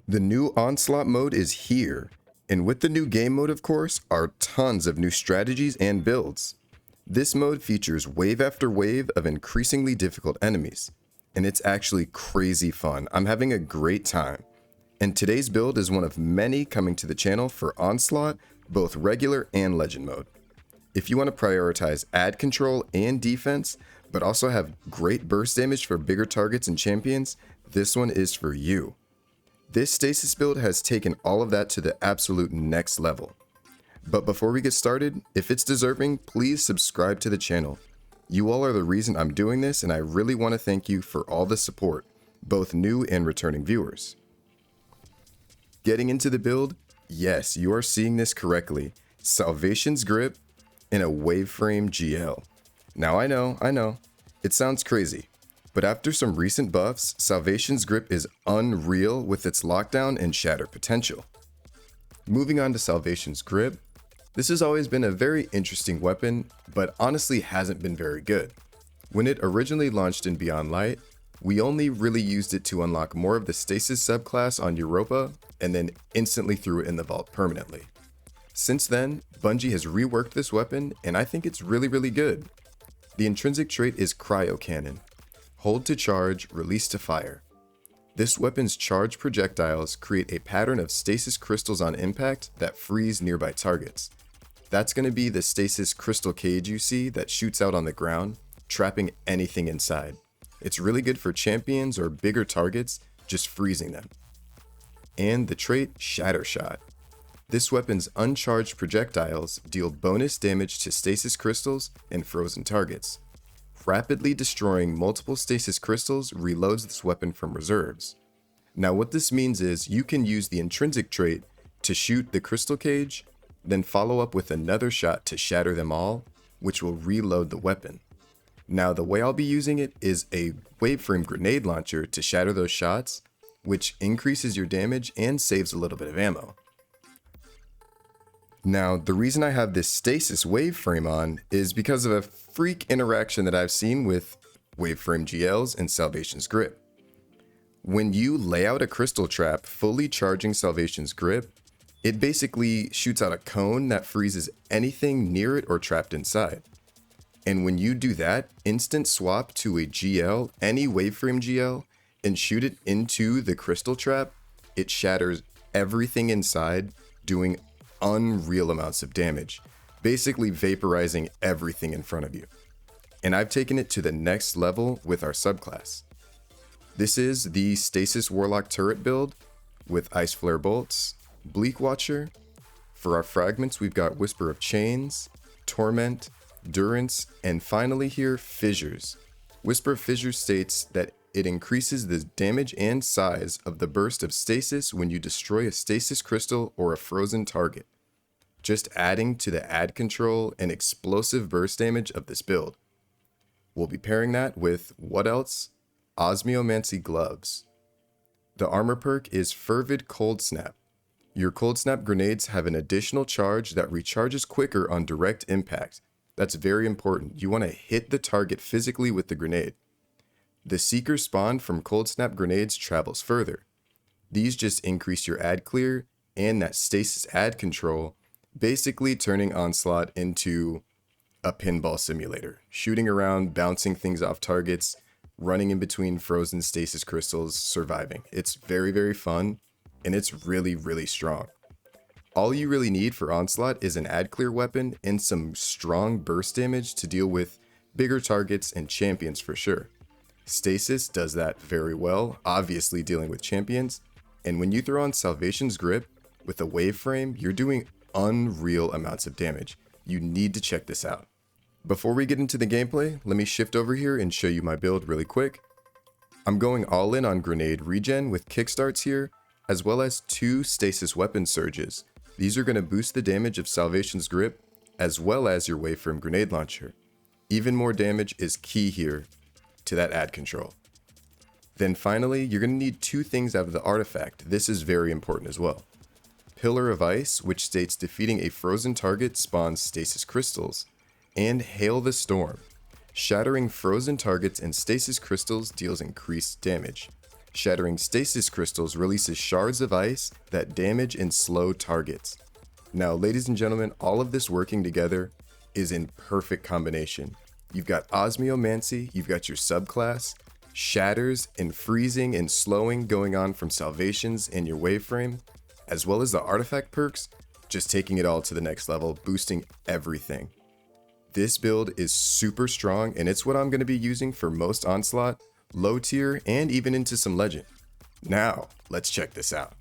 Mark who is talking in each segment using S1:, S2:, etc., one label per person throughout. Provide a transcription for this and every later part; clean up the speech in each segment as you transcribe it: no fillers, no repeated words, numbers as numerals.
S1: The new Onslaught mode is here, and with the new game mode, of course, are tons of new strategies and builds. This mode features wave after wave of increasingly difficult enemies, and it's actually crazy fun. I'm having a great time. And today's build is one of many coming to the channel for Onslaught, both regular and legend mode. If you want to prioritize ad control and defense, but also have great burst damage for bigger targets and champions, this one is for you. This Stasis build has taken all of that to the absolute next level. But before we get started, if it's deserving, please subscribe to the channel. You all are the reason I'm doing this, and I really want to thank you for all the support, both new and returning viewers. Getting into the build, yes, you are seeing this correctly. Salvation's Grip in a Waveframe GL. Now I know, it sounds crazy. But after some recent buffs, Salvation's Grip is unreal with its lockdown and shatter potential. Moving on to Salvation's Grip, this has always been a very interesting weapon, but honestly hasn't been very good. When it originally launched in Beyond Light, we only really used it to unlock more of the Stasis subclass on Europa, and then instantly threw it in the vault permanently. Since then, Bungie has reworked this weapon, and I think it's really good. The intrinsic trait is Cryo Cannon. Hold to charge, release to fire. This weapon's charged projectiles create a pattern of stasis crystals on impact that freeze nearby targets. That's going to be the stasis crystal cage you see that shoots out on the ground, trapping anything inside. It's really good for champions or bigger targets, just freezing them. And the trait Shatter Shot. This weapon's uncharged projectiles deal bonus damage to stasis crystals and frozen targets. Rapidly destroying multiple stasis crystals reloads this weapon from reserves. Now what this means is you can use the intrinsic trait to shoot the crystal cage, then follow up with another shot to shatter them all, which will reload the weapon. Now the way I'll be using it is a waveframe grenade launcher to shatter those shots, which increases your damage and saves a little bit of ammo. Now, the reason I have this Stasis waveframe on is because of a freak interaction that I've seen with waveframe GLs and Salvation's Grip. When you lay out a crystal trap fully charging Salvation's Grip, it basically shoots out a cone that freezes anything near it or trapped inside. And when you do that, instant swap to a GL, any waveframe GL, and shoot it into the crystal trap, it shatters everything inside, doing unreal amounts of damage, basically vaporizing everything in front of you. And I've taken it to the next level with our subclass. This is the Stasis Warlock turret build with Ice Flare bolts, Bleak Watcher. For our fragments, we've got Whisper of Chains, Torment, Durance, and finally here, Fissures. Whisper of Fissures states that it increases the damage and size of the burst of stasis when you destroy a stasis crystal or a frozen target, just adding to the ad control and explosive burst damage of this build. We'll be pairing that with, what else? Osmiomancy Gloves. The armor perk is Fervid Cold Snap. Your Cold Snap grenades have an additional charge that recharges quicker on direct impact. That's very important. You want to hit the target physically with the grenade. The Seeker spawn from Cold Snap grenades travels further. These just increase your ad clear and that stasis ad control, basically turning Onslaught into a pinball simulator, shooting around, bouncing things off targets, running in between frozen stasis crystals, surviving. It's very fun, and it's really strong. All you really need for Onslaught is an ad clear weapon and some strong burst damage to deal with bigger targets and champions for sure. Stasis does that very well, obviously dealing with champions, and when you throw on Salvation's Grip with a waveframe, you're doing unreal amounts of damage. You need to check this out. Before we get into the gameplay, let me shift over here and show you my build really quick. I'm going all in on grenade regen with kickstarts here, as well as 2 stasis weapon surges. These are going to boost the damage of Salvation's Grip, as well as your waveframe grenade launcher. Even more damage is key here to that ad control. Then finally, you're going to need 2 things out of the artifact. This is very important as well. Pillar of Ice, which states defeating a frozen target spawns stasis crystals, and Hail the Storm. Shattering frozen targets and stasis crystals deals increased damage. Shattering stasis crystals releases shards of ice that damage and slow targets. Now, ladies and gentlemen, all of this working together is in perfect combination. You've got Osmiomancy, you've got your subclass, shatters and freezing and slowing going on from salvations and your waveframe, as well as the artifact perks, just taking it all to the next level, boosting everything. This build is super strong, and it's what I'm going to be using for most Onslaught, low tier, and even into some Legend. Now, let's check this out.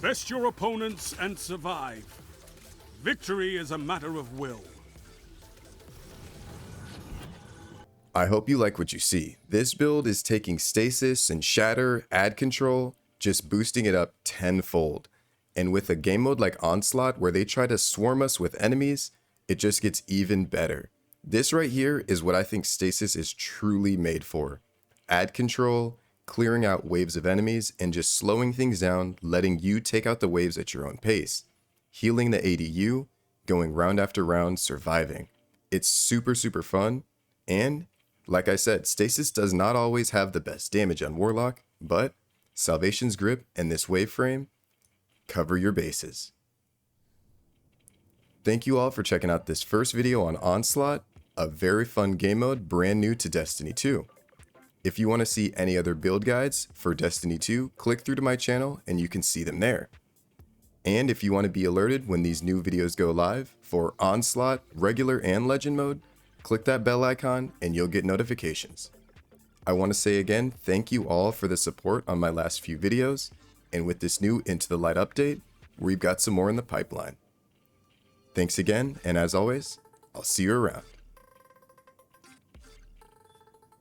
S2: Best your opponents and survive. Victory is a matter of will.
S1: I hope you like what you see. This build is taking Stasis and Shatter, Ad Control, just boosting it up tenfold. And with a game mode like Onslaught where they try to swarm us with enemies, it just gets even better. This right here is what I think Stasis is truly made for. Ad Control, clearing out waves of enemies, and just slowing things down, letting you take out the waves at your own pace. Healing the ADU, going round after round, surviving. It's super fun, and like I said, Stasis does not always have the best damage on Warlock, but Salvation's Grip and this wave frame cover your bases. Thank you all for checking out this first video on Onslaught, a very fun game mode brand new to Destiny 2. If you want to see any other build guides for Destiny 2, click through to my channel and you can see them there. And if you want to be alerted when these new videos go live for Onslaught, regular and legend mode, click that bell icon and you'll get notifications. I want to say again, thank you all for the support on my last few videos, and with this new Into the Light update, we've got some more in the pipeline. Thanks again, and as always, I'll see you around.